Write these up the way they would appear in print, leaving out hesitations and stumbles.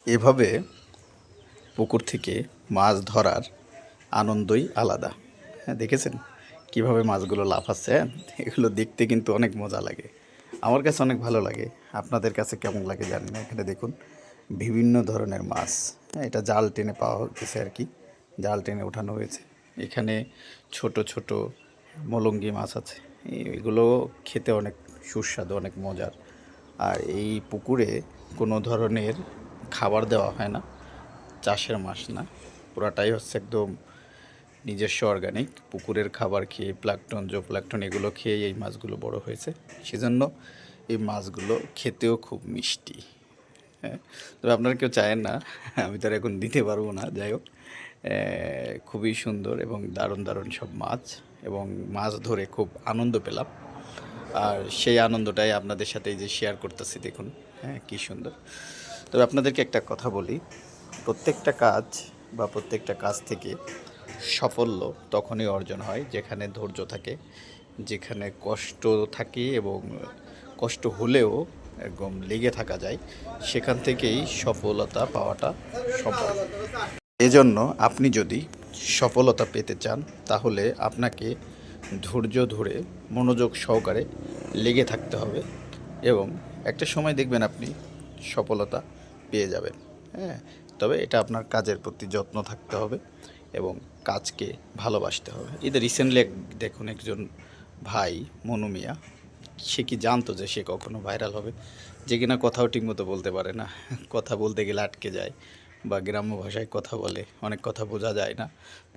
এভাবে পুকুর থেকে মাছ ধরার আনন্দই আলাদা। হ্যাঁ, দেখেছেন কীভাবে মাছগুলো লাফাচ্ছে? হ্যাঁ, এগুলো দেখতে কিন্তু অনেক মজা লাগে। আমার কাছে অনেক ভালো লাগে। আপনাদের কাছে কেমন লাগে জানি না। এখানে দেখুন বিভিন্ন ধরনের মাছ। হ্যাঁ, এটা জাল টেনে পাওয়া হচ্ছে আর কি, জাল টেনে ওঠানো হয়েছে। এখানে ছোট ছোট মলঙ্গি মাছ আছে, এগুলো খেতে অনেক সুস্বাদু, অনেক মজার। আর এই পুকুরে কোনো ধরনের খাবার দেওয়া হয় না, চাষের মাছ না, পুরাটাই হচ্ছে একদম নিজস্ব অর্গানিক। পুকুরের খাবার খেয়ে প্লাঙ্কটন, জোপ্লাঙ্কটন এগুলো খেয়ে এই মাছগুলো বড় হয়েছে। সেজন্য এই মাছগুলো খেতেও খুব মিষ্টি। হ্যাঁ, তবে আপনারা কেউ চায়েন না, আমি তো আর এখন দিতে পারবো না। যাই হোক, খুবই সুন্দর এবং দারুণ দারুণ সব মাছ, এবং মাছ ধরে খুব আনন্দ পেলাম। আর সেই আনন্দটাই আপনাদের সাথে এই যে শেয়ার করতেছি, দেখুন হ্যাঁ কী সুন্দর। তবে আপনাদেরকে একটা কথা বলি, প্রত্যেকটা কাজ বা প্রত্যেকটা কাজ থেকে সাফল্য তখনই অর্জন হয় যেখানে ধৈর্য থাকে, যেখানে কষ্ট থাকে, এবং কষ্ট হলেও একদম লেগে থাকা যায়, সেখান থেকেই সফলতা পাওয়াটা সম্ভব। এজন্য আপনি যদি সফলতা পেতে চান তাহলে আপনাকে ধৈর্য ধরে মনোযোগ সহকারে লেগে থাকতে হবে, এবং একটা সময় দেখবেন আপনি সফলতা পেয়ে যাবেন। হ্যাঁ, তবে এটা আপনার কাজের প্রতি যত্ন থাকতে হবে এবং কাজকে ভালোবাসতে হবে। এদের রিসেন্টলি দেখুন একজন ভাই, মনু মিয়া, সে কি জানতো যে সে কখনো ভাইরাল হবে? যে কিনা কথাও ঠিকমতো বলতে পারে না, কথা বলতে গেলে আটকে যায়, বা গ্রাম্য ভাষায় কথা বলে, অনেক কথা বোঝা যায় না,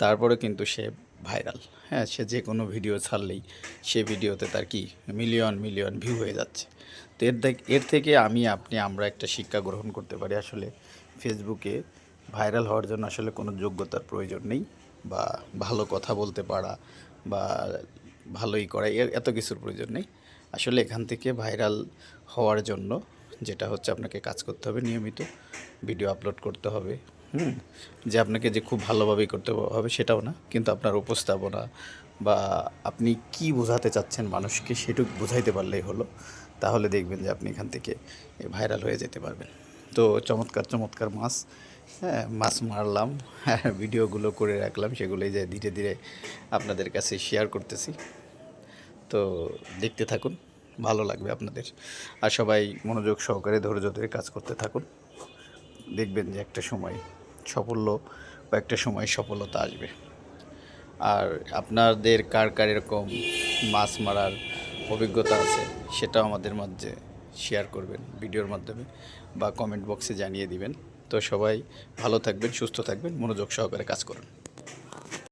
তারপরে কিন্তু সে ভাইরাল। হ্যাঁ, সে যে কোনো ভিডিও ছাড়লেই সে ভিডিওতে তার কি মিলিয়ন মিলিয়ন ভিউ হয়ে যাচ্ছে। তো এর থেকে আমরা একটা শিক্ষা গ্রহণ করতে পারি। আসলে ফেসবুকে ভাইরাল হওয়ার জন্য আসলে কোনো যোগ্যতার প্রয়োজন নেই, বা ভালো কথা বলতে পারা, বা ভালোই করা, এত কিছুর প্রয়োজন নেই। আসলে এখান থেকে ভাইরাল হওয়ার জন্য যেটা হচ্ছে, আপনাকে কাজ করতে হবে, নিয়মিত ভিডিও আপলোড করতে হবে। যে আপনাকে যে খুব ভালোভাবেই করতে হবে সেটাও না, কিন্তু আপনার উপস্থাপনা বা আপনি কি বোঝাতে চাচ্ছেন মানুষকে সেটুকু বোঝাইতে পারলেই হলো। তাহলে দেখবেন যে আপনি এখান থেকে ভাইরাল হয়ে যেতে পারবেন। তো চমৎকার চমৎকার মাছ, হ্যাঁ মাছ মারলাম, হ্যাঁ ভিডিওগুলো করে রাখলাম, সেগুলোই যে ধীরে ধীরে আপনাদের কাছে শেয়ার করতেছি। তো দেখতে থাকুন, ভালো লাগবে আপনাদের। আর সবাই মনোযোগ সহকারে ধৈর্য ধরে কাজ করতে থাকুন, দেখবেন যে একটা সময় সাফল্য বা একটা সময় সফলতা আসবে। আর আপনাদের কার কার এরকম মাছ মারার অভিজ্ঞতা আছে সেটাও আমাদের মাঝে শেয়ার করবেন ভিডিওর মাধ্যমে, বা কমেন্ট বক্সে জানিয়ে দিবেন। তো সবাই ভালো থাকবেন, সুস্থ থাকবেন, মনোযোগ সহকারে কাজ করুন।